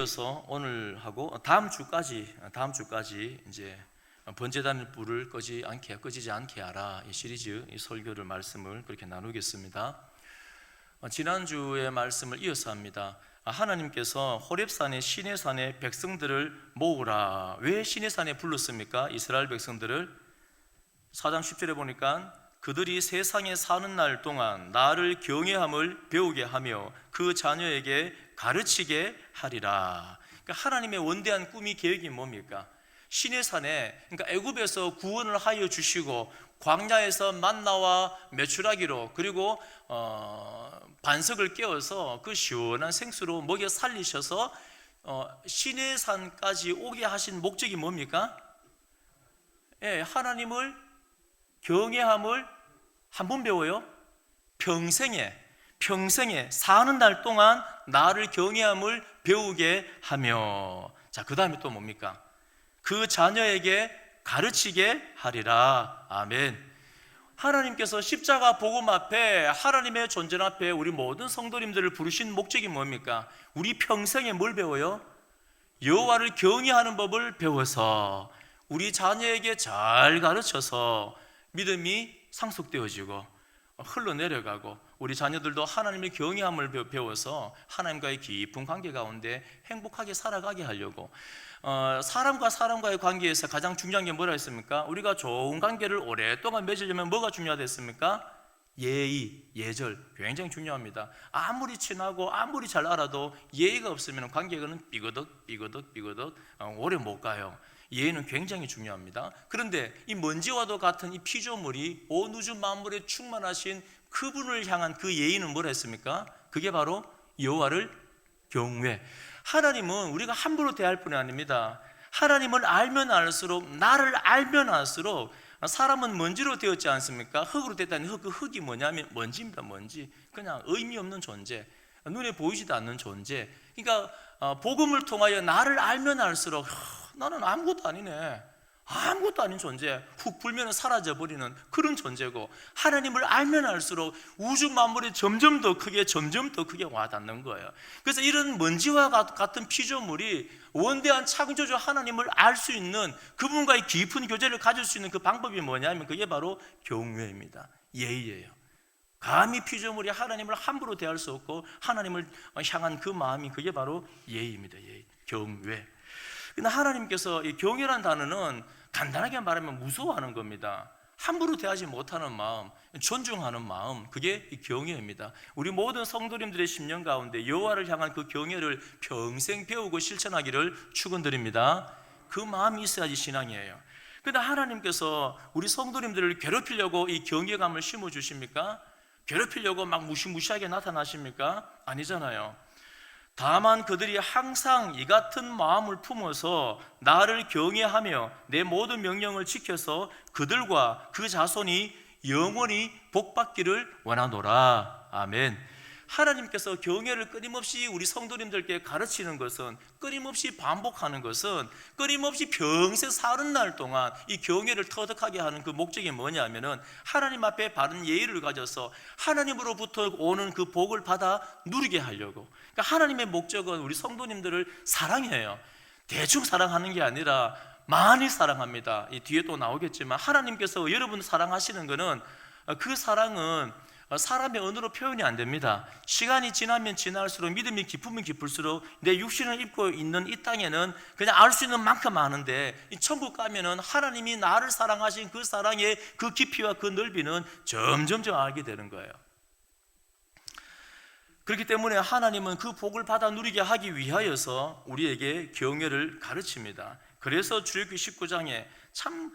이어서 오늘 하고 다음 주까지 이제 번제단의 불을 꺼지지 않게 하라, 이 시리즈 이 설교를 말씀을 그렇게 나누겠습니다. 지난주의 말씀을 이어서 합니다. 하나님께서 호렙산의 시내산의 백성들을 모으라. 왜 시내산에 불렀습니까? 이스라엘 백성들을 4장 10절에 보니까 그들이 세상에 사는 날 동안 나를 경외함을 배우게 하며 그 자녀에게 가르치게 하리라. 그러니까 하나님의 원대한 꿈이 계획이 뭡니까? 시내산에, 그러니까 애굽에서 구원을 하여 주시고 광야에서 만나와 메추라기로, 그리고 반석을 깨워서 그 시원한 생수로 먹여 살리셔서 시내산까지 오게 하신 목적이 뭡니까? 하나님을 경외함을 한 번 배워요. 평생에 사는 날 동안 나를 경외함을 배우게 하며, 자, 그 다음에 또 뭡니까? 그 자녀에게 가르치게 하리라. 아멘. 하나님께서 십자가 복음 앞에, 하나님의 존재 앞에 우리 모든 성도님들을 부르신 목적이 뭡니까? 우리 평생에 뭘 배워요? 여호와를 경외하는 법을 배워서 우리 자녀에게 잘 가르쳐서 믿음이 상속되어지고 흘러내려가고, 우리 자녀들도 하나님의 경외함을 배워서 하나님과의 깊은 관계 가운데 행복하게 살아가게 하려고, 사람과 사람과의 관계에서 가장 중요한 게 뭐라 했습니까? 우리가 좋은 관계를 오랫동안 맺으려면 뭐가 중요하겠습니까? 예의, 예절, 굉장히 중요합니다. 아무리 친하고 아무리 잘 알아도 예의가 없으면 관계는 삐거덕 오래 못 가요. 예의는 굉장히 중요합니다. 그런데 이 먼지와도 같은 이 피조물이 온 우주 만물에 충만하신 그분을 향한 그 예의는 뭐라 했습니까? 그게 바로 여호와를 경외. 하나님은 우리가 함부로 대할 뿐이 아닙니다. 하나님을 알면 알수록, 나를 알면 알수록, 사람은 먼지로 되었지 않습니까? 흙으로 됐다니 그 흙이 뭐냐면 먼지입니다. 먼지. 그냥 의미 없는 존재, 눈에 보이지도 않는 존재. 그러니까 복음을 통하여 나를 알면 알수록 나는 아무것도 아니네, 아무것도 아닌 존재, 훅 불면 사라져버리는 그런 존재고, 하나님을 알면 알수록 우주 만물이 점점 더 크게 와닿는 거예요. 그래서 이런 먼지와 같은 피조물이 원대한 창조주 하나님을 알 수 있는, 그분과의 깊은 교제를 가질 수 있는 그 방법이 뭐냐면 그게 바로 경외입니다. 예의예요. 감히 피조물이 하나님을 함부로 대할 수 없고 하나님을 향한 그 마음이, 그게 바로 예의입니다. 예의, 경외. 근데 하나님께서 이 경외란 단어는 간단하게 말하면 무서워하는 겁니다. 함부로 대하지 못하는 마음, 존중하는 마음, 그게 이 경외입니다. 우리 모든 성도님들의 심령 가운데 여호와를 향한 그 경외를 평생 배우고 실천하기를 축원드립니다. 그 마음이 있어야지 신앙이에요. 그런데 하나님께서 우리 성도님들을 괴롭히려고 이 경외감을 심어주십니까? 괴롭히려고 막 무시무시하게 나타나십니까? 아니잖아요. 다만 그들이 항상 이 같은 마음을 품어서 나를 경외하며 내 모든 명령을 지켜서 그들과 그 자손이 영원히 복받기를 원하노라. 아멘. 하나님께서 경외를 끊임없이 우리 성도님들께 가르치는 것은, 끊임없이 반복하는 것은, 끊임없이 평생 사는 날 동안 이 경외를 터득하게 하는 그 목적이 뭐냐면은 하나님 앞에 바른 예의를 가져서 하나님으로부터 오는 그 복을 받아 누리게 하려고. 그러니까 하나님의 목적은 우리 성도님들을 사랑해요. 대충 사랑하는 게 아니라 많이 사랑합니다. 이 뒤에 또 나오겠지만 하나님께서 여러분을 사랑하시는 것은, 그 사랑은 사람의 언어로 표현이 안 됩니다. 시간이 지나면 지날수록, 믿음이 깊으면 깊을수록 내 육신을 입고 있는 이 땅에는 그냥 알 수 있는 만큼 아는데, 이 천국 가면은 하나님이 나를 사랑하신 그 사랑의 그 깊이와 그 넓이는 점점 알게 되는 거예요. 그렇기 때문에 하나님은 그 복을 받아 누리게 하기 위하여서 우리에게 경외를 가르칩니다. 그래서 출애굽기 19장에 참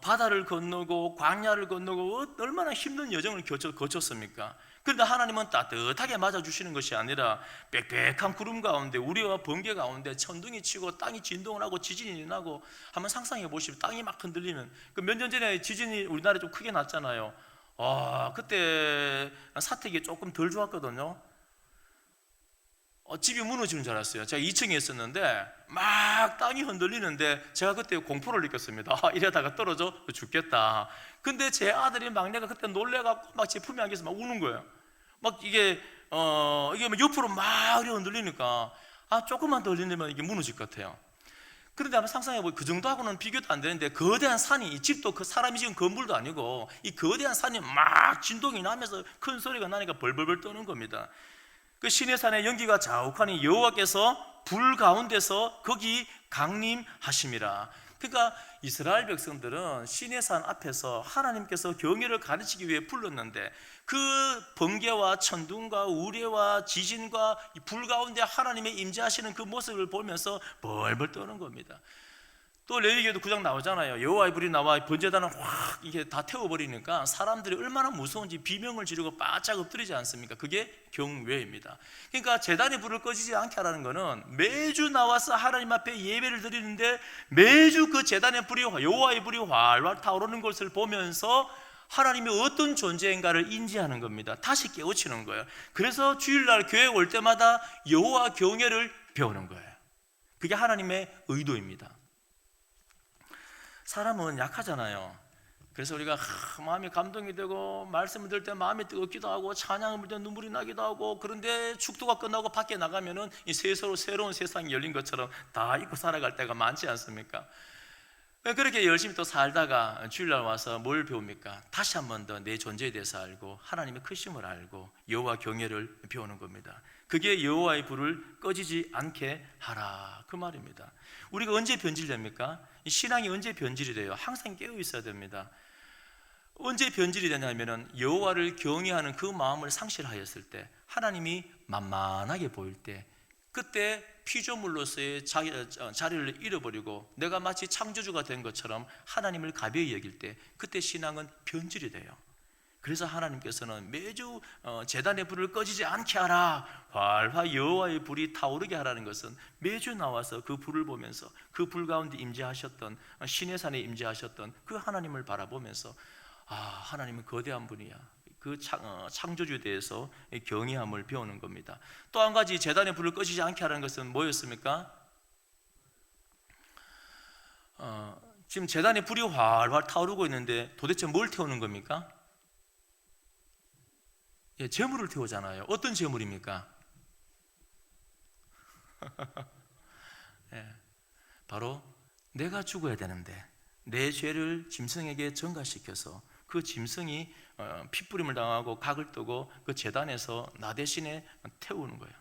바다를 건너고 광야를 건너고 얼마나 힘든 여정을 거쳤습니까? 그런데 하나님은 따뜻하게 맞아주시는 것이 아니라 빽빽한 구름 가운데, 우리와 번개 가운데 천둥이 치고 땅이 진동을 하고 지진이 나고, 한번 상상해 보시면 땅이 막 흔들리면, 그 몇 년 전에 지진이 우리나라에 좀 크게 났잖아요. 그때 사택이 조금 덜 좋았거든요. 집이 무너지는 줄 알았어요. 제가 2층에 있었는데 막 땅이 흔들리는데 제가 그때 공포를 느꼈습니다. 이러다가 떨어져 죽겠다. 근데 제 아들이, 막내가 그때 놀래갖고 막 제 품에 안겨서 막 우는 거예요. 막 이게 막 옆으로 막 흔들리니까 조금만 더 흘리면 이게 무너질 것 같아요. 그런데 한번 상상해보면 그 정도하고는 비교도 안 되는데, 거대한 산이, 이 집도 그 사람이 지은 건물도 아니고 이 거대한 산이 막 진동이 나면서 큰 소리가 나니까 벌벌벌 떠는 겁니다. 그 시내산의 연기가 자욱하니 여호와께서 불 가운데서 거기 강림하심이라. 그러니까 이스라엘 백성들은 시내산 앞에서 하나님께서 경외를 가르치기 위해 불렀는데, 그 번개와 천둥과 우레와 지진과 불 가운데 하나님의 임재하시는 그 모습을 보면서 벌벌 떠는 겁니다. 또 레위기에도 9장 나오잖아요. 여호와의 불이 나와 번제단을 확 이게 다 태워버리니까 사람들이 얼마나 무서운지 비명을 지르고 바짝 엎드리지 않습니까? 그게 경외입니다. 그러니까 제단의 불을 꺼지지 않게 하라는 것은 매주 나와서 하나님 앞에 예배를 드리는데, 매주 그 제단의 불이, 여호와의 불이 활활 타오르는 것을 보면서 하나님이 어떤 존재인가를 인지하는 겁니다. 다시 깨우치는 거예요. 그래서 주일날 교회 올 때마다 여호와 경외를 배우는 거예요. 그게 하나님의 의도입니다. 사람은 약하잖아요. 그래서 우리가 마음이 감동이 되고 말씀을 들을 때 마음이 뜨겁기도 하고 찬양을 부를 때 눈물이 나기도 하고, 그런데 축도가 끝나고 밖에 나가면은 이 새로운 세상이 열린 것처럼 다 잊고 살아갈 때가 많지 않습니까? 그렇게 열심히 또 살다가 주일날 와서 뭘 배웁니까? 다시 한 번 더 내 존재에 대해서 알고 하나님의 크심을 알고 여호와 경외를 배우는 겁니다. 그게 여호와의 불을 꺼지지 않게 하라, 그 말입니다. 우리가 언제 변질됩니까? 이 신앙이 언제 변질이 돼요? 항상 깨어 있어야 됩니다. 언제 변질이 되냐면은 여호와를 경외하는 그 마음을 상실하였을 때, 하나님이 만만하게 보일 때, 그때 피조물로서의 자리를 잃어버리고 내가 마치 창조주가 된 것처럼 하나님을 가벼이 여길 때, 그때 신앙은 변질이 돼요. 그래서 하나님께서는 매주 제단의 불을 꺼지지 않게 하라, 활활 여호와의 불이 타오르게 하라는 것은 매주 나와서 그 불을 보면서 그 불 가운데 임재하셨던, 시내산에 임재하셨던 그 하나님을 바라보면서 하나님은 거대한 분이야, 그 창조주에 대해서 경외함을 배우는 겁니다. 또 한 가지 제단의 불을 꺼지지 않게 하라는 것은 뭐였습니까? 지금 제단의 불이 활활 타오르고 있는데 도대체 뭘 태우는 겁니까? 제물을 태우잖아요. 어떤 제물입니까? 바로 내가 죽어야 되는데 내 죄를 짐승에게 전가시켜서 그 짐승이 핏부림을 당하고 각을 뜨고 그 제단에서 나 대신에 태우는 거예요.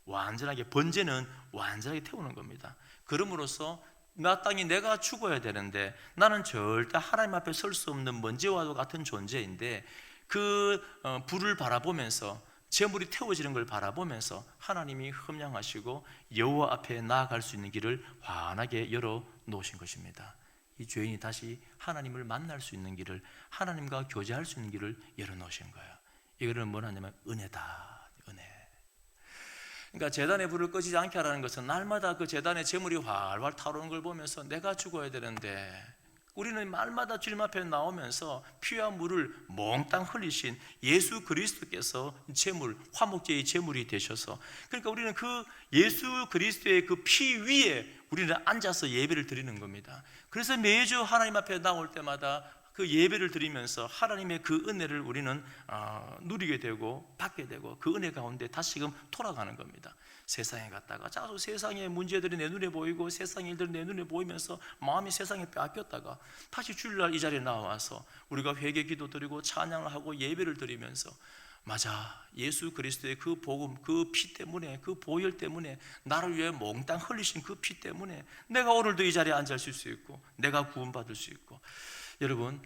완전하게, 번제는 완전하게 태우는 겁니다. 그럼으로써 마땅히 내가 죽어야 되는데 나는 절대 하나님 앞에 설 수 없는 먼지와도 같은 존재인데, 그 불을 바라보면서, 제물이 태워지는 걸 바라보면서 하나님이 흠양하시고 여호와 앞에 나아갈 수 있는 길을 환하게 열어 놓으신 것입니다. 이 죄인이 다시 하나님을 만날 수 있는 길을, 하나님과 교제할 수 있는 길을 열어 놓으신 거예요. 이거를 뭐냐면 은혜다, 은혜. 그러니까 제단의 불을 꺼지지 않게 하라는 것은 날마다 그 제단의 제물이 활활 타오르는 걸 보면서 내가 죽어야 되는데, 우리는 말마다 주님 앞에 나오면서 피와 물을 몽땅 흘리신 예수 그리스도께서 제물, 화목제의 제물이 되셔서, 그러니까 우리는 그 예수 그리스도의 그 피 위에 우리는 앉아서 예배를 드리는 겁니다. 그래서 매주 하나님 앞에 나올 때마다 그 예배를 드리면서 하나님의 그 은혜를 우리는 누리게 되고 받게 되고, 그 은혜 가운데 다시금 돌아가는 겁니다. 세상에 갔다가 자꾸 세상의 문제들이 내 눈에 보이고 세상 일들이 내 눈에 보이면서 마음이 세상에 빼앗겼다가 다시 주일날 이 자리에 나와서 우리가 회개 기도 드리고 찬양을 하고 예배를 드리면서, 맞아, 예수 그리스도의 그 복음, 그 피 때문에, 그 보혈 때문에, 나를 위해 몽땅 흘리신 그 피 때문에 내가 오늘도 이 자리에 앉을 수 있고 내가 구원받을 수 있고. 여러분,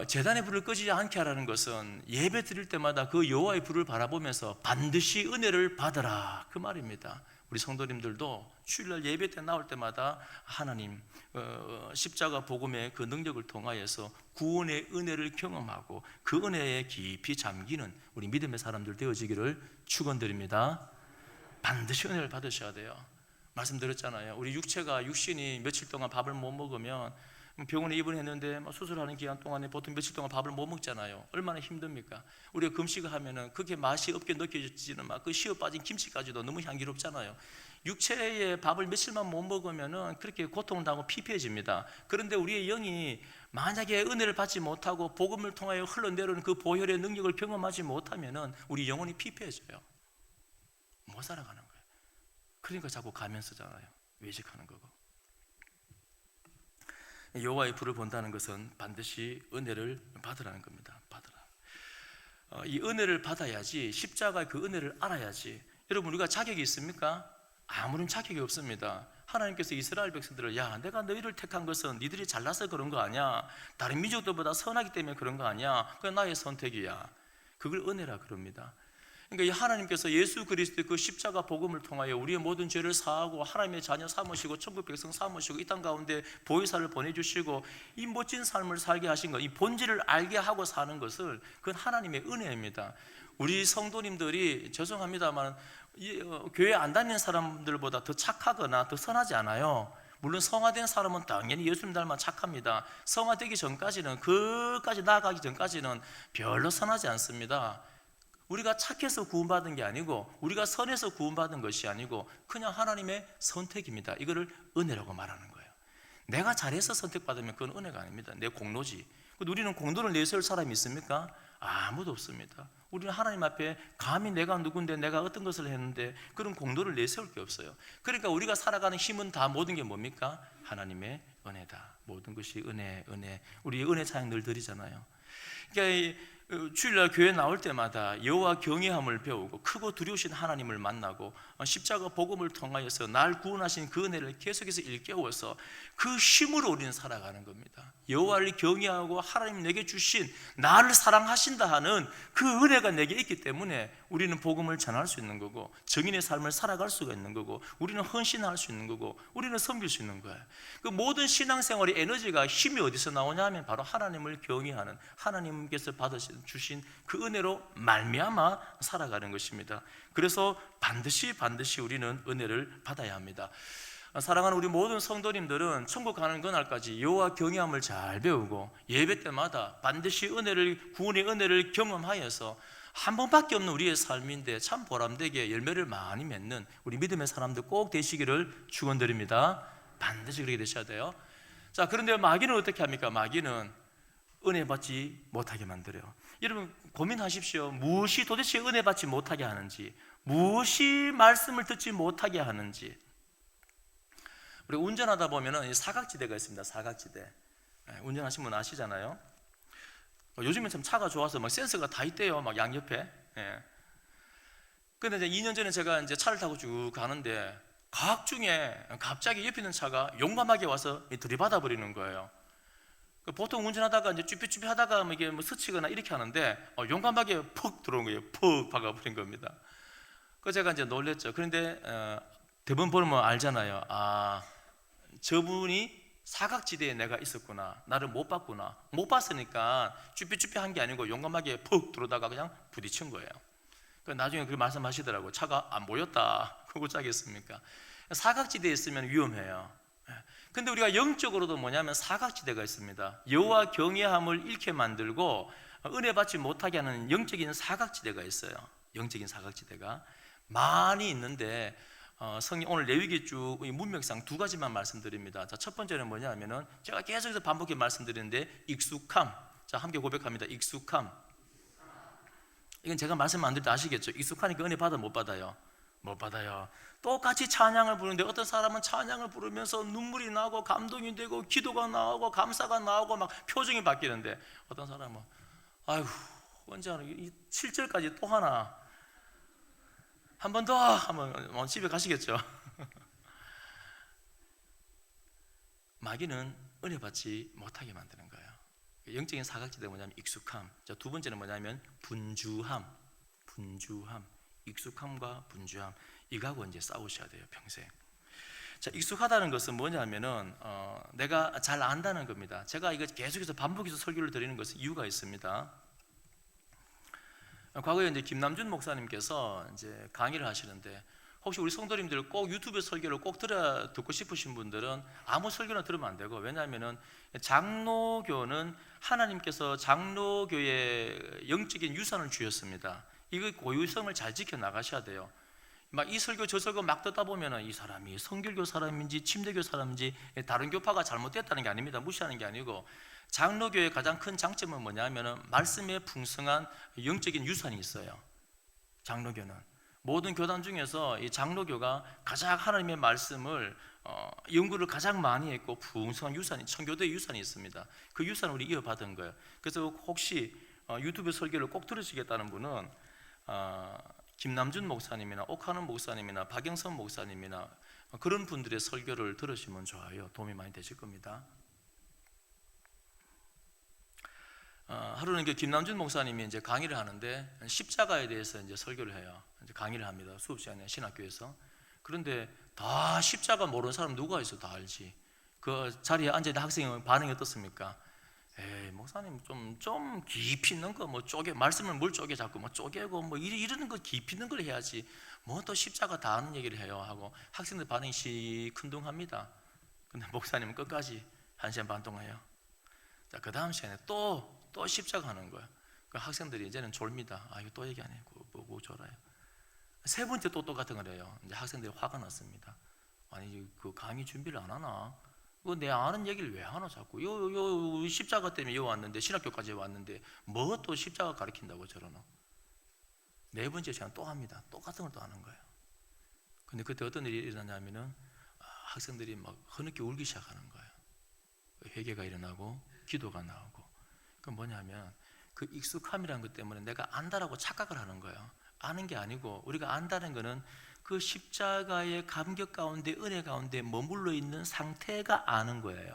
제단의 불을 꺼지지 않게 하라는 것은 예배 드릴 때마다 그 여호와의 불을 바라보면서 반드시 은혜를 받으라, 그 말입니다. 우리 성도님들도 주일날 예배 때 나올 때마다 하나님 십자가 복음의 그 능력을 통하여서 구원의 은혜를 경험하고 그 은혜에 깊이 잠기는 우리 믿음의 사람들 되어지기를 축원드립니다. 반드시 은혜를 받으셔야 돼요. 말씀드렸잖아요. 우리 육신이 며칠 동안 밥을 못 먹으면 병원에 입원했는데 수술하는 기간 동안에 보통 며칠 동안 밥을 못 먹잖아요. 얼마나 힘듭니까? 우리가 금식을 하면은 그게 맛이 없게 느껴지지는 그 시어 빠진 김치까지도 너무 향기롭잖아요. 육체의 밥을 며칠만 못 먹으면은 그렇게 고통을 당하고 피폐해집니다. 그런데 우리의 영이 만약에 은혜를 받지 못하고 복음을 통하여 흘러내려오는 그 보혈의 능력을 경험하지 못하면은 우리 영혼이 피폐해져요. 못 살아가는 거예요. 그러니까 자꾸 가면 쓰잖아요. 외식하는 거고. 여호와의 불을 본다는 것은 반드시 은혜를 받으라는 겁니다. 받으라. 이 은혜를 받아야지, 십자가의 그 은혜를 알아야지. 여러분, 우리가 자격이 있습니까? 아무런 자격이 없습니다. 하나님께서 이스라엘 백성들을, 야, 내가 너희를 택한 것은 니들이 잘나서 그런 거 아니야, 다른 민족들보다 선하기 때문에 그런 거 아니야, 그건 나의 선택이야. 그걸 은혜라 그럽니다. 그러니까 이 하나님께서 예수 그리스도의 그 십자가 복음을 통하여 우리의 모든 죄를 사하고 하나님의 자녀 삼으시고 천국 백성 삼으시고 이 땅 가운데 보혜사를 보내주시고 이 멋진 삶을 살게 하신 것, 이 본질을 알게 하고 사는 것을, 그건 하나님의 은혜입니다. 우리 성도님들이 죄송합니다만 교회 안 다니는 사람들보다 더 착하거나 더 선하지 않아요. 물론 성화된 사람은 당연히 예수님 닮아 착합니다. 성화되기 전까지는, 그까지 나아가기 전까지는 별로 선하지 않습니다. 우리가 착해서 구원받은 게 아니고, 우리가 선해서 구원받은 것이 아니고, 그냥 하나님의 선택입니다. 이거를 은혜라고 말하는 거예요. 내가 잘해서 선택받으면 그건 은혜가 아닙니다. 내 공로지. 우리는 공로를 내세울 사람이 있습니까? 아무도 없습니다. 우리는 하나님 앞에 감히 내가 누군데, 내가 어떤 것을 했는데 그런 공로를 내세울 게 없어요. 그러니까 우리가 살아가는 힘은 다, 모든 게 뭡니까? 하나님의 은혜다. 모든 것이 은혜. 우리 은혜 찬양 늘 드리잖아요. 그러니까 주일날 교회 나올 때마다 여호와 경외함을 배우고 크고 두려우신 하나님을 만나고 십자가 복음을 통하여서 날 구원하신 그 은혜를 계속해서 일깨워서 그 힘으로 우리는 살아가는 겁니다. 여호와를 경외하고 하나님 내게 주신, 나를 사랑하신다 하는 그 은혜가 내게 있기 때문에 우리는 복음을 전할 수 있는 거고, 정인의 삶을 살아갈 수가 있는 거고, 우리는 헌신할 수 있는 거고, 우리는 섬길 수 있는 거예요. 그 모든 신앙생활의 에너지가, 힘이 어디서 나오냐 하면 바로 하나님을 경외하는, 하나님께서 주신 그 은혜로 말미암아 살아가는 것입니다. 그래서 반드시 우리는 은혜를 받아야 합니다. 사랑하는 우리 모든 성도님들은 천국 가는 그날까지 여호와 경외함을 잘 배우고 예배 때마다 반드시 은혜를, 구원의 은혜를 경험하여서, 한 번밖에 없는 우리의 삶인데 참 보람되게 열매를 많이 맺는 우리 믿음의 사람들 꼭 되시기를 축원드립니다. 반드시 그렇게 되셔야 돼요. 자, 그런데 마귀는 어떻게 합니까? 마귀는 은혜 받지 못하게 만들어요. 여러분 고민하십시오. 무엇이 도대체 은혜 받지 못하게 하는지, 무엇이 말씀을 듣지 못하게 하는지. 우리 운전하다 보면은 사각지대가 있습니다. 사각지대. 운전하신 분 아시잖아요. 요즘엔 참 차가 좋아서 막 센서가 다 있대요. 막 양옆에. 근데 이제 2년 전에 제가 이제 차를 타고 쭉 가는데 가학 중에 갑자기 옆에 있는 차가 용감하게 와서 들이받아 버리는 거예요. 보통 운전하다가 이제 쭈뼛쭈뼛 하다가 이게 뭐 스치거나 이렇게 하는데 용감하게 푹 들어온 거예요. 푹 박아버린 겁니다. 그 제가 이제 놀랬죠. 그런데 대부분 보면 알잖아요. 아, 저분이 사각지대에 내가 있었구나, 나를 못 봤구나. 못 봤으니까 쭈뼛쭈뼛 한 게 아니고 용감하게 푹 들어오다가 그냥 부딪힌 거예요. 나중에 그 말씀하시더라고요. 차가 안 보였다. 그거 짜겠습니까? 사각지대에 있으면 위험해요. 근데 우리가 영적으로도 뭐냐면 사각지대가 있습니다. 여호와 경외함을 잃게 만들고 은혜 받지 못하게 하는 영적인 사각지대가 있어요. 영적인 사각지대가 많이 있는데 성경 오늘 레위기 쭉 문맥상 두 가지만 말씀드립니다. 자, 첫 번째는 뭐냐면은 제가 계속해서 반복해 말씀드리는데 익숙함. 자, 함께 고백합니다. 익숙함. 이건 제가 말씀 안 드릴 때 아시겠죠? 익숙하니까 은혜 받아 못 받아요? 못 받아요. 똑같이 찬양을 부르는데 어떤 사람은 찬양을 부르면서 눈물이 나고 감동이 되고 기도가 나오고 감사가 나오고 막 표정이 바뀌는데, 어떤 사람은 아이고 언제 하나, 이 7절까지 또 하나, 한 번 더 하면 집에 가시겠죠. 마귀는 은혜 받지 못하게 만드는 거예요. 영적인 사각지대가 뭐냐면 익숙함. 자, 두 번째는 뭐냐면 분주함. 익숙함과 분주함, 이거하고 이제 싸우셔야 돼요, 평생. 자, 익숙하다는 것은 뭐냐면은 내가 잘 안다는 겁니다. 제가 이거 계속해서 반복해서 설교를 드리는 것은 이유가 있습니다. 과거에 이제 김남준 목사님께서 이제 강의를 하시는데, 혹시 우리 성도님들 꼭 유튜브 설교를 꼭 듣고 싶으신 분들은 아무 설교나 들으면 안 되고, 왜냐하면은 장로교는 하나님께서 장로교의 영적인 유산을 주셨습니다. 이거 고유성을 잘 지켜 나가셔야 돼요. 막 이 설교 저 설교 막 듣다 보면은 이 사람이 성결교 사람인지 침대교 사람인지 다른 교파가 잘못됐다는 게 아닙니다. 무시하는 게 아니고, 장로교의 가장 큰 장점은 뭐냐면은 말씀에 풍성한 영적인 유산이 있어요. 장로교는 모든 교단 중에서 이 장로교가 가장 하나님의 말씀을 연구를 가장 많이 했고 풍성한 유산이, 청교도의 유산이 있습니다. 그 유산을 우리 이어받은 거예요. 그래서 혹시 유튜브 설교를 꼭 들으시겠다는 분은 김남준 목사님이나 옥하는 목사님이나 박영선 목사님이나 그런 분들의 설교를 들으시면 좋아요. 도움이 많이 되실 겁니다. 하루는 김남준 목사님이 이제 강의를 하는데 십자가에 대해서 이제 설교를 해요. 이제 강의를 합니다. 수업 시간에 신학교에서. 그런데 다 십자가 모르는 사람 누가 있어? 다 알지. 그 자리에 앉아 있는 학생의 반응이 어떻습니까? 에이, 목사님 좀 깊이 있는 거 뭐 쪼개, 말씀을 뭘 쪼개 자꾸 뭐 쪼개고 뭐 이러는 거 깊이 있는 걸 해야지. 뭐 또 십자가 다 아는 얘기를 해요 하고 학생들 반응이 시큰둥합니다. 근데 목사님은 끝까지 1시간 반 동안 해요. 자, 그 다음 시간에 또 십자가 하는 거야. 그 학생들이 이제는 졸립니다. 아, 이거 또 얘기 안 해. 보고 졸아요. 세 번째 또 똑같은 걸 해요. 이제 학생들이 화가 났습니다. 아니, 그 강의 준비를 안 하나? 내 아는 얘기를 왜 하나 자꾸? 요 십자가 때문에 요 왔는데, 신학교까지 왔는데 뭐 또 십자가 가르친다고 저러노? 네 번째 시간 또 합니다. 똑같은 걸 또 하는 거예요. 근데 그때 어떤 일이 일어나냐면은 학생들이 막 흐느끼 울기 시작하는 거예요. 회개가 일어나고 기도가 나오고. 그 뭐냐면 그 익숙함이라는 것 때문에 내가 안다라고 착각을 하는 거예요. 아는 게 아니고, 우리가 안다는 거는 그 십자가의 감격 가운데, 은혜 가운데 머물러 있는 상태가 아는 거예요.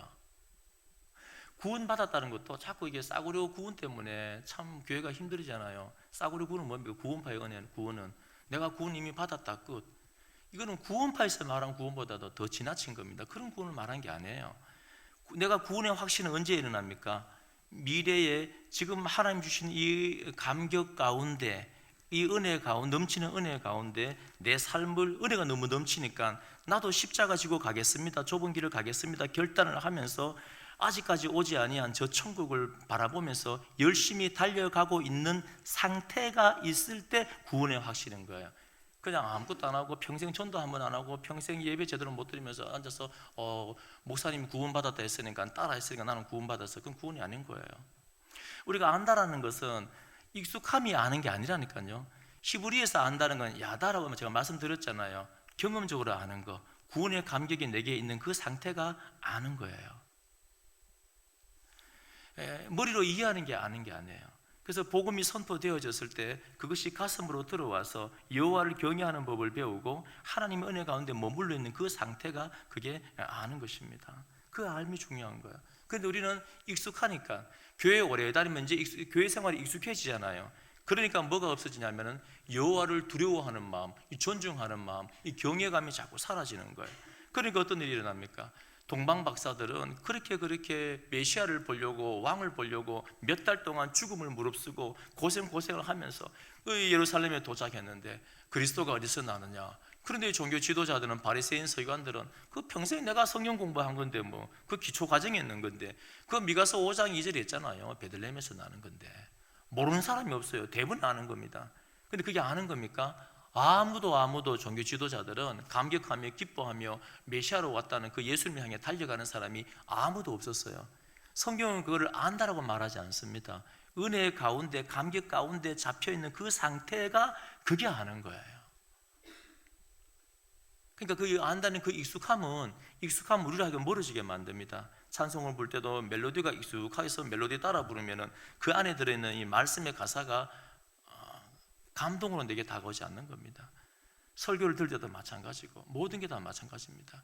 구원 받았다는 것도 자꾸 이게 싸구려 구원 때문에 참 교회가 힘들잖아요. 싸구려 구원은 뭡니까? 구원파의 은혜는, 구원은 내가 구원 이미 받았다 끝. 이거는 구원파에서 말한 구원보다도 더 지나친 겁니다. 그런 구원을 말한 게 아니에요. 내가 구원의 확신은 언제 일어납니까? 미래에 지금 하나님 주신 이 감격 가운데, 이 은혜 가운데, 넘치는 은혜 가운데 내 삶을, 은혜가 너무 넘치니까 나도 십자가 지고 가겠습니다, 좁은 길을 가겠습니다 결단을 하면서 아직까지 오지 아니한 저 천국을 바라보면서 열심히 달려가고 있는 상태가 있을 때 구원의 확신인 거예요. 그냥 아무것도 안 하고 평생 전도 한번 안 하고 평생 예배 제대로 못 드리면서 앉아서 목사님이 구원받았다 했으니까 따라 했으니까 나는 구원받았어. 그건 구원이 아닌 거예요. 우리가 안다라는 것은 익숙함이 아는 게 아니라니까요. 히브리에서 안다는 건 야다라고 제가 말씀드렸잖아요. 경험적으로 아는 거, 구원의 감격이 내게 있는 그 상태가 아는 거예요. 머리로 이해하는 게 아는 게 아니에요. 그래서 복음이 선포되어졌을 때 그것이 가슴으로 들어와서 여호와를 경외하는 법을 배우고 하나님의 은혜 가운데 머물러 있는 그 상태가, 그게 아는 것입니다. 그 알미 중요한 거예요. 그런데 우리는 익숙하니까, 교회 오래 다니면 이제 교회 생활이 익숙해지잖아요. 그러니까 뭐가 없어지냐면은 여호와를 두려워하는 마음, 이 존중하는 마음, 이 경외감이 자꾸 사라지는 거예요. 그러니까 어떤 일이 일어납니까? 동방 박사들은 그렇게 메시아를 보려고, 왕을 보려고 몇 달 동안 죽음을 무릅쓰고 고생을 하면서 예루살렘에 도착했는데 그리스도가 어디서 나느냐? 그런데 종교 지도자들은, 바리새인 서기관들은 그 평생 내가 성경 공부한 건데 뭐 그 기초 과정에 있는 건데, 그 미가서 5장 2절에 있잖아요. 베들레헴에서 나는 건데. 모르는 사람이 없어요. 대부분 아는 겁니다. 근데 그게 아는 겁니까? 아무도 종교 지도자들은 감격하며 기뻐하며 메시아로 왔다는 그 예수님을 향해 달려가는 사람이 아무도 없었어요. 성경은 그거를 안다라고 말하지 않습니다. 은혜 가운데, 감격 가운데 잡혀있는 그 상태가, 그게 아는 거예요. 그러니까 그 안다는 그 익숙함은 우리를 멀어지게 만듭니다. 찬송을 부를 때도 멜로디가 익숙해서 멜로디 따라 부르면은 그 안에 들어있는 이 말씀의 가사가 감동으로 내게 다가오지 않는 겁니다. 설교를 들을 때도 마찬가지고 모든 게 다 마찬가지입니다.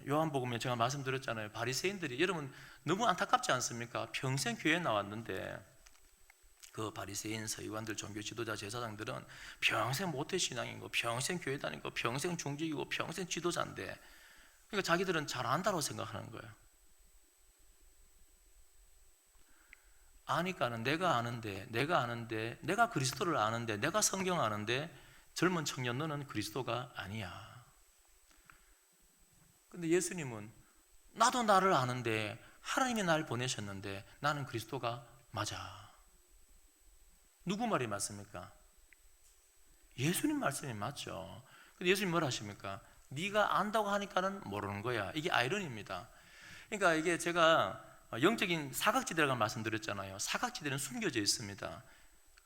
요한복음에 제가 말씀드렸잖아요. 바리새인들이, 여러분 너무 안타깝지 않습니까? 평생 교회에 나왔는데 그 바리새인, 서기관들, 종교 지도자, 제사장들은 평생 모태신앙이고 평생 교회 다니고 평생 중직이고 평생 지도자인데, 그러니까 자기들은 잘 안다고 생각하는 거예요. 아니까는 내가 아는데, 내가 그리스도를 아는데, 내가 성경 아는데 젊은 청년 너는 그리스도가 아니야. 근데 예수님은 나도 나를 아는데, 하나님이 날 보내셨는데 나는 그리스도가 맞아. 누구 말이 맞습니까? 예수님 말씀이 맞죠. 근데 예수님 뭐라 하십니까? 네가 안다고 하니까는 모르는 거야. 이게 아이러니입니다. 그러니까 이게 제가 영적인 사각지대라고 말씀드렸잖아요. 사각지대는 숨겨져 있습니다.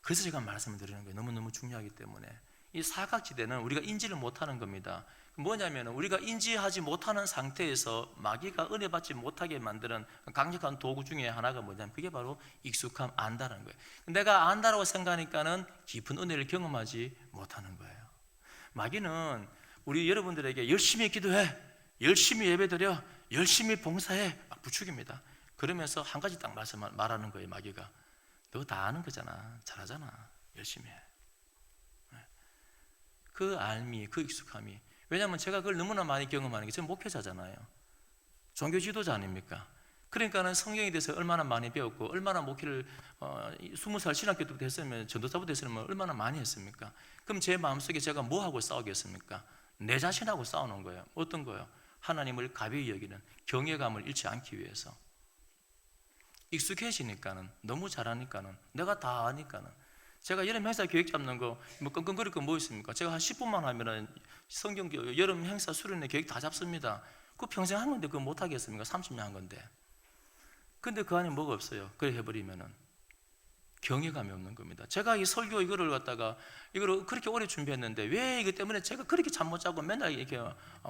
그래서 제가 말씀을 드리는 거예요. 너무너무 중요하기 때문에. 이 사각지대는 우리가 인지를 못하는 겁니다. 뭐냐면 우리가 인지하지 못하는 상태에서 마귀가 은혜 받지 못하게 만드는 강력한 도구 중에 하나가 뭐냐면 그게 바로 익숙함, 안다는 거예요. 내가 안다라고 생각하니까는 깊은 은혜를 경험하지 못하는 거예요. 마귀는 우리 여러분들에게 열심히 기도해, 열심히 예배드려, 열심히 봉사해 막 부추깁니다. 그러면서 한 가지 딱 말하는 거예요. 마귀가 너 다 아는 거잖아, 잘하잖아, 열심히 해. 그 알미, 그 익숙함이, 왜냐하면 제가 그걸 너무나 많이 경험하는 게, 저는 목회자잖아요. 종교 지도자 아닙니까? 그러니까는 성경에 대해서 얼마나 많이 배웠고, 얼마나 목회를 20살 신학교 때부터 했으면, 전도사부터 했으면 얼마나 많이 했습니까? 그럼 제 마음속에 제가 뭐하고 싸우겠습니까? 내 자신하고 싸우는 거예요. 어떤 거예요? 하나님을 가벼이 여기는 경외감을 잃지 않기 위해서. 익숙해지니까는, 너무 잘하니까는, 내가 다 아니까는. 제가 여름 행사 계획 잡는 거 뭐 끙끙거릴 거 뭐 있습니까? 제가 한 10분만 하면은 성경 여름 행사 수련회 계획 다 잡습니다. 그거 평생 한 건데 그거 못 하겠습니까? 30년 한 건데. 근데 그 안에 뭐가 없어요. 그래 해버리면은 경외감이 없는 겁니다. 제가 이 설교 이거를 갖다가 이거를 그렇게 오래 준비했는데 왜 이것 때문에 제가 그렇게 잠 못 자고 맨날 이렇게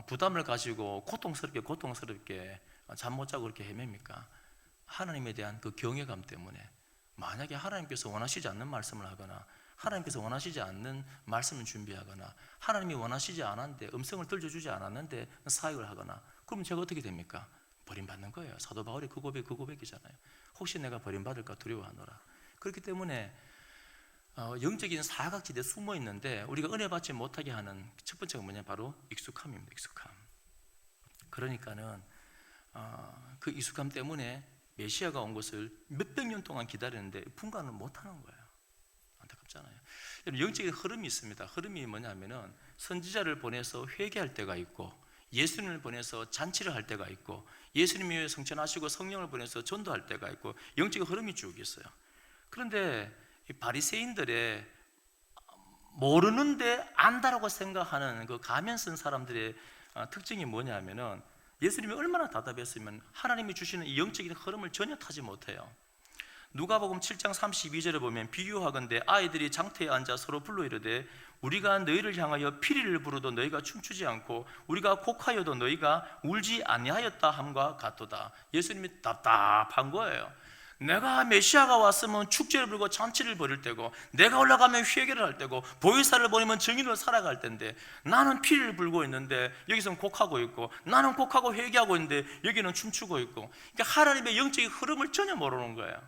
부담을 가지고 고통스럽게 잠 못 자고 그렇게 헤맵니까? 하나님에 대한 그 경외감 때문에. 만약에 하나님께서 원하시지 않는 말씀을 하거나 하나님께서 원하시지 않는 말씀을 준비하거나 하나님이 원하시지 않았는데, 음성을 들려주지 않았는데 사역을 하거나, 그럼 제가 어떻게 됩니까? 버림받는 거예요. 사도 바울의 그 고백이잖아요. 혹시 내가 버림받을까 두려워하노라. 그렇기 때문에 영적인 사각지대에 숨어 있는데 우리가 은혜 받지 못하게 하는 첫 번째가 뭐냐, 바로 익숙함입니다. 익숙함. 그러니까는 그 익숙함 때문에 메시아가 온 것을 몇백 년 동안 기다렸는데 분간을 못하는 거예요. 안타깝잖아요. 영적인 흐름이 있습니다. 흐름이 뭐냐면은 선지자를 보내서 회개할 때가 있고, 예수님을 보내서 잔치를 할 때가 있고, 예수님이 성천하시고 성령을 보내서 전도할 때가 있고, 영적인 흐름이 쭉 있어요. 그런데 이 바리새인들의 모르는데 안다라고 생각하는 그 가면 쓴 사람들의 특징이 뭐냐면은, 예수님이 얼마나 답답했으면 하나님이 주시는 이 영적인 흐름을 전혀 타지 못해요. 누가복음 7장 32절에 보면, 비유하건대 아이들이 장터에 앉아 서로 불러 이르되 우리가 너희를 향하여 피리를 부르도 너희가 춤추지 않고 우리가 곡하여도 너희가 울지 아니하였다 함과 같도다. 예수님이 답답한 거예요. 내가 메시아가 왔으면 축제를 부르고 잔치를 벌일 때고, 내가 올라가면 회개를 할 때고, 보혜사를 보내면 증인으로 살아갈 때인데, 나는 피를 불고 있는데 여기서는 곡하고 있고, 나는 곡하고 회개하고 있는데 여기는 춤추고 있고. 그러니까 하나님의 영적인 흐름을 전혀 모르는 거예요.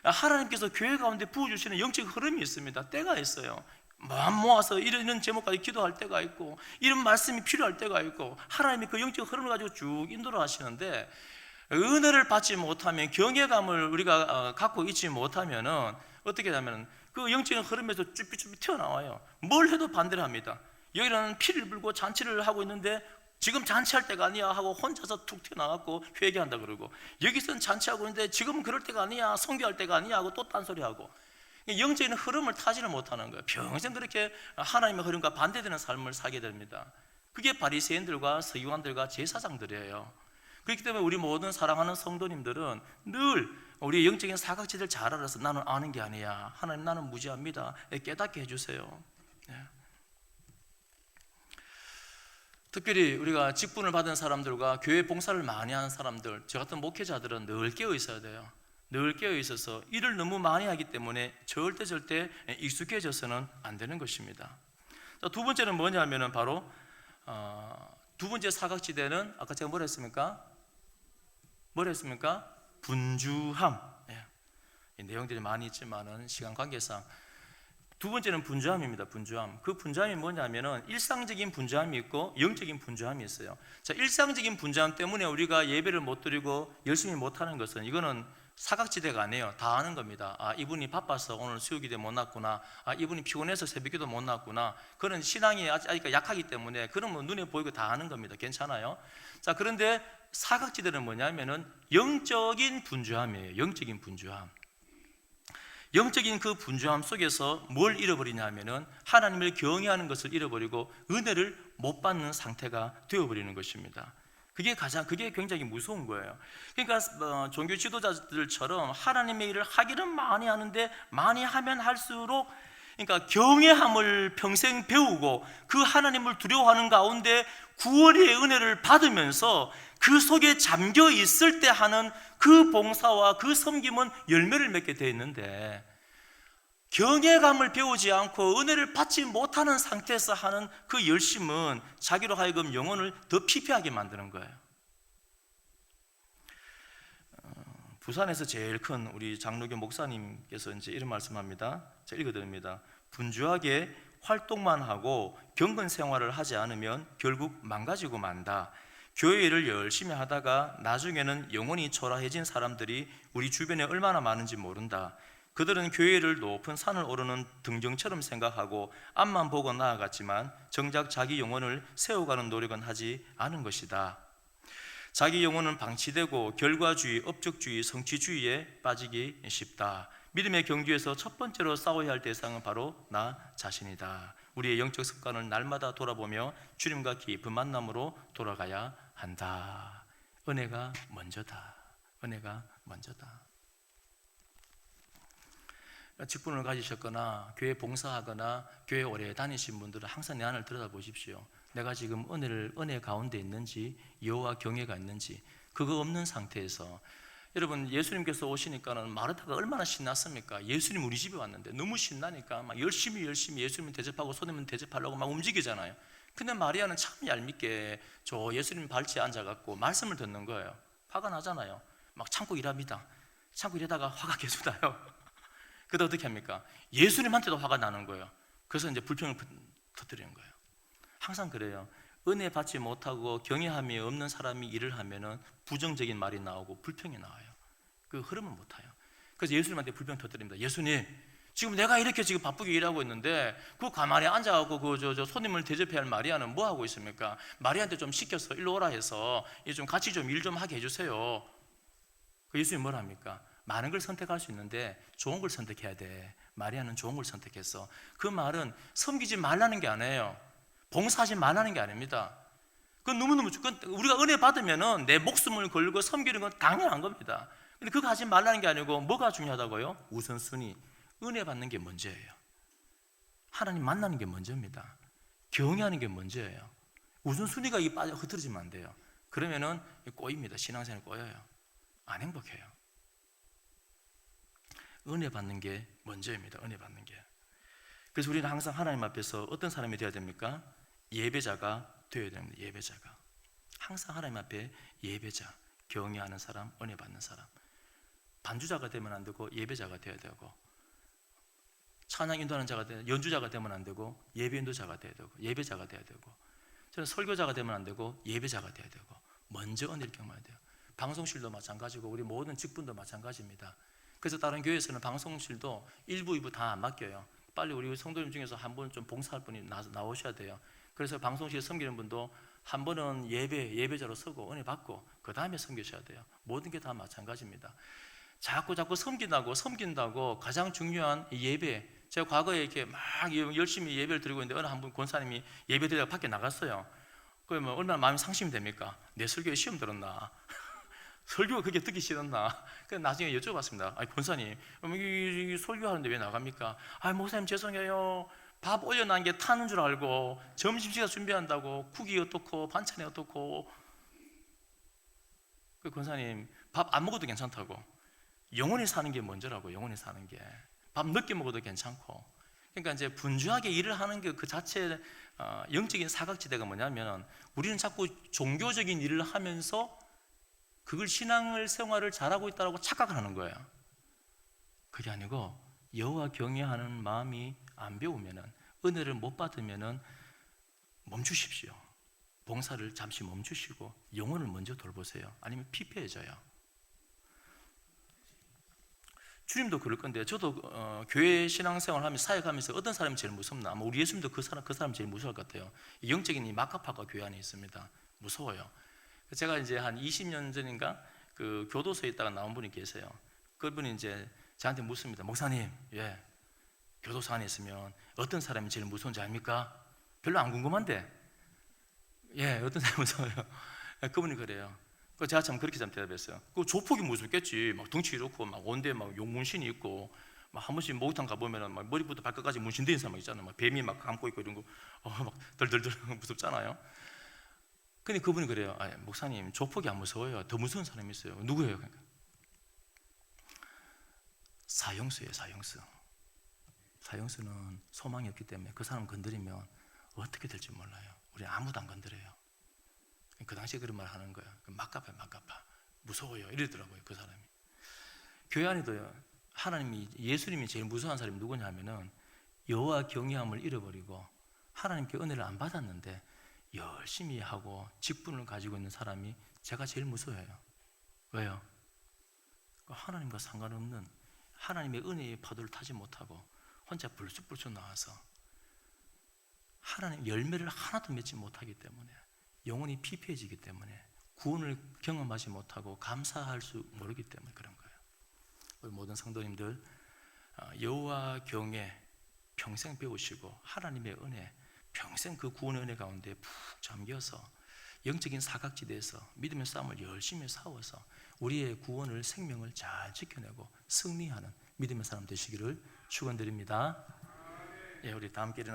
하나님께서 교회 가운데 부어주시는 영적인 흐름이 있습니다. 때가 있어요. 마음 모아서 이런 제목까지 기도할 때가 있고, 이런 말씀이 필요할 때가 있고, 하나님이 그 영적인 흐름을 가지고 쭉 인도를 하시는데, 은혜를 받지 못하면, 경외감을 우리가 갖고 있지 못하면은 어떻게 하냐면 그 영적인 흐름에서 쭈삣쭈삣 튀어나와요. 뭘 해도 반대를 합니다. 여기는 피를 불고 잔치를 하고 있는데 지금 잔치할 때가 아니야 하고 혼자서 툭 튀어나왔고 회개한다 그러고, 여기서는 잔치하고 있는데 지금은 그럴 때가 아니야, 성교할 때가 아니야 하고 또 딴소리하고, 영적인 흐름을 타지를 못하는 거예요. 평생 그렇게 하나님의 흐름과 반대되는 삶을 살게 됩니다. 그게 바리새인들과 서기관들과 제사장들이에요. 그렇기 때문에 우리 모든 사랑하는 성도님들은 늘 우리의 영적인 사각지대를 잘 알아서, 나는 아는 게 아니야, 하나님 나는 무지합니다, 깨닫게 해주세요. 특별히 우리가 직분을 받은 사람들과 교회 봉사를 많이 하는 사람들, 저 같은 목회자들은 늘 깨어 있어야 돼요. 늘 깨어 있어서 일을 너무 많이 하기 때문에 절대 익숙해져서는 안 되는 것입니다. 두 번째는 뭐냐면은 바로 두 번째 사각지대는 아까 제가 뭐라 했습니까? 분주함. 내용들이 많이 있지만은 시간 관계상 두 번째는 분주함입니다. 분주함. 그 분주함이 뭐냐면은 일상적인 분주함이 있고 영적인 분주함이 있어요. 자, 일상적인 분주함 때문에 우리가 예배를 못 드리고 열심히 못 하는 것은, 이거는 사각지대가 아니에요. 다 아는 겁니다. 이분이 바빠서 오늘 수요기도 못 났구나. 이분이 피곤해서 새벽기도 못 났구나. 그런 신앙이 아직 약하기 때문에 그런 뭐 눈에 보이고 다 아는 겁니다. 괜찮아요. 자, 그런데 사각지대는 뭐냐면은 영적인 분주함이에요. 영적인 분주함. 영적인 그 분주함 속에서 뭘 잃어버리냐면은 하나님을 경외하는 것을 잃어버리고 은혜를 못 받는 상태가 되어버리는 것입니다. 그게 굉장히 무서운 거예요. 그러니까 종교 지도자들처럼 하나님의 일을 하기는 많이 하는데, 많이 하면 할수록 그러니까 경외함을 평생 배우고 그 하나님을 두려워하는 가운데 구원의 은혜를 받으면서 그 속에 잠겨 있을 때 하는 그 봉사와 그 섬김은 열매를 맺게 되어 있는데, 경외감을 배우지 않고 은혜를 받지 못하는 상태에서 하는 그 열심은 자기로 하여금 영혼을 더 피폐하게 만드는 거예요. 부산에서 제일 큰 우리 장로교 목사님께서 이제 이런 말씀합니다. 제가 읽어드립니다. 분주하게 활동만 하고 경건 생활을 하지 않으면 결국 망가지고 만다. 교회 일을 열심히 하다가 나중에는 영혼이 초라해진 사람들이 우리 주변에 얼마나 많은지 모른다. 그들은 교회를 높은 산을 오르는 등정처럼 생각하고 앞만 보고 나아갔지만 정작 자기 영혼을 세워가는 노력은 하지 않은 것이다. 자기 영혼은 방치되고 결과주의, 업적주의, 성취주의에 빠지기 쉽다. 믿음의 경주에서 첫 번째로 싸워야 할 대상은 바로 나 자신이다. 우리의 영적 습관을 날마다 돌아보며 주님과 깊은 만남으로 돌아가야 한다. 은혜가 먼저다. 은혜가 먼저다. 직분을 가지셨거나 교회 봉사하거나 교회 오래 다니신 분들은 항상 내 안을 들여다보십시오. 내가 지금 은혜 가운데 있는지, 여호와 경외가 있는지. 그거 없는 상태에서, 여러분 예수님께서 오시니까는 마르타가 얼마나 신났습니까? 예수님 우리 집에 왔는데 너무 신나니까 막 열심히 예수님을 대접하고 손님을 대접하려고 막 움직이잖아요. 근데 마리아는 참 얄밉게 저 예수님 발치에 앉아갖고 말씀을 듣는 거예요. 화가 나잖아요. 막 참고 일합니다. 참고 일하다가 화가 계속 나요. 그때 어떻게 합니까? 예수님한테도 화가 나는 거예요. 그래서 이제 불평을 터뜨리는 거예요. 항상 그래요. 은혜 받지 못하고 경외함이 없는 사람이 일을 하면은 부정적인 말이 나오고 불평이 나와요. 그 흐름을 못 타요. 그래서 예수님한테 불평 터뜨립니다. 예수님, 지금 내가 이렇게 지금 바쁘게 일하고 있는데 그 가만히 앉아갖고 그 손님을 대접해야 할 마리아는 뭐 하고 있습니까? 마리아한테 좀 시켜서 일로 오라 해서 좀 같이 좀 일 좀 하게 해주세요. 그 예수님 뭐라 합니까? 많은 걸 선택할 수 있는데 좋은 걸 선택해야 돼. 마리아는 좋은 걸 선택했어. 그 말은 섬기지 말라는 게 아니에요. 봉사하지 말라는 게 아닙니다. 그건 너무너무 우리가 은혜 받으면은 내 목숨을 걸고 섬기는 건 당연한 겁니다. 근데 그거 하지 말라는 게 아니고 뭐가 중요하다고요? 우선순위. 은혜 받는 게 먼저예요. 하나님 만나는 게 먼저입니다. 경외하는 게 먼저예요. 우선순위가 빠져 흐트러지면 안 돼요. 그러면은 꼬입니다. 신앙생활 꼬여요. 안 행복해요. 은혜 받는 게 먼저입니다. 은혜 받는 게. 그래서 우리는 항상 하나님 앞에서 어떤 사람이 되어야 됩니까? 예배자가 되어야 됩니다. 예배자가. 항상 하나님 앞에 예배자, 경외하는 사람, 은혜 받는 사람. 반주자가 되면 안 되고 예배자가 되어야 되고, 찬양 인도하는 자가 되면, 연주자가 되면 안 되고 예배 인도자가 되어야 되고, 예배자가 되어야 되고, 저는 설교자가 되면 안 되고 예배자가 되어야 되고, 먼저 은혜를 경험해야 돼요. 방송실도 마찬가지고 우리 모든 직분도 마찬가지입니다. 그래서 다른 교회에서는 방송실도 1부, 2부 다 안 맡겨요. 빨리 우리 성도님 중에서 한 분 좀 봉사할 분이 나오셔야 돼요. 그래서 방송실에 섬기는 분도 한 번은 예배자로 서고 은혜 받고 그 다음에 섬기셔야 돼요. 모든 게 다 마찬가지입니다. 자꾸 섬긴다고 가장 중요한 예배. 제가 과거에 이렇게 막 열심히 예배를 드리고 있는데 어느 한 분 권사님이 예배 드리다가 밖에 나갔어요. 그러면 얼마나 마음이 상심이 됩니까? 내 설교에 시험 들었나? 설교가 그게 듣기 싫었나? 그래서 나중에 여쭤봤습니다. 아니 권사님, 이 설교하는데 왜 나갑니까? 아 목사님 죄송해요. 밥 올려놓은 게 타는 줄 알고 점심시간 준비한다고 국이 어떻고 반찬이 어떻고. 그 권사님 밥 안 먹어도 괜찮다고. 영원히 사는 게 먼저라고. 영원히 사는 게. 밥 늦게 먹어도 괜찮고. 그러니까 이제 분주하게 일을 하는 게 그 자체 영적인 사각지대가 뭐냐면, 우리는 자꾸 종교적인 일을 하면서 그걸 신앙을 생활을 잘하고 있다고 착각을 하는 거예요. 그게 아니고 여호와 경외하는 마음이 안 배우면은, 은혜를 못 받으면은 멈추십시오. 봉사를 잠시 멈추시고 영혼을 먼저 돌보세요. 아니면 피폐해져요. 주님도 그럴 건데, 저도 교회 신앙생활 하면서 사역하면서 어떤 사람이 제일 무섭나? 아마 우리 예수님도 그 사람 제일 무서울 것 같아요. 영적인 이 마카파가 교회 안에 있습니다. 무서워요. 제가 이제 한 20년 전인가 그 교도소에 있다가 나온 분이 계세요. 그분이 이제 저한테 묻습니다. 목사님, 교도소 안에 있으면 어떤 사람이 제일 무서운지 압니까? 별로 안 궁금한데, 어떤 사람이 무서워요? 그분이 그래요. 제가 참 그렇게 대답했어요. 그 조폭이 무섭겠지. 막 덩치 좋고 막 온데 막 용문신이 있고 막 한 번씩 목욕탕 가보면은 막 머리부터 발끝까지 문신되어 있는 사람 있잖아요. 막 뱀이 막 감고 있고 이런 거, 막 덜덜덜 무섭잖아요. 근데 그분이 그래요. 목사님, 조폭이 안 무서워요. 더 무서운 사람이 있어요. 누구예요? 그러니까 사형수예요. 사형수. 사형수는 소망이 없기 때문에 그 사람 건드리면 어떻게 될지 몰라요. 우리 아무도 안 건드려요. 그 당시에 그런 말 하는 거야. 막가봐요, 막가봐. 무서워요. 이러더라고요, 그 사람이. 교회 안에도요, 하나님이, 예수님이 제일 무서워하는 사람이 누구냐 하면은 여호와 경외함을 잃어버리고 하나님께 은혜를 안 받았는데 열심히 하고 직분을 가지고 있는 사람이 제가 제일 무서워해요. 왜요? 하나님과 상관없는 하나님의 은혜의 파도를 타지 못하고 혼자 불쑥불쑥 나와서 하나님 열매를 하나도 맺지 못하기 때문에 영혼이 피폐해지기 때문에 구원을 경험하지 못하고 감사할 수 모르기 때문에 그런 거예요. 우리 모든 성도님들 여호와 경외 평생 배우시고 하나님의 은혜 평생 그 구원의 은혜 가운데 푹 잠겨서 영적인 사각지대에서 믿음의 싸움을 열심히 싸워서 우리의 구원을 생명을 잘 지켜내고 승리하는 믿음의 사람 되시기를 축원드립니다. 예, 우리 다 함께 일어나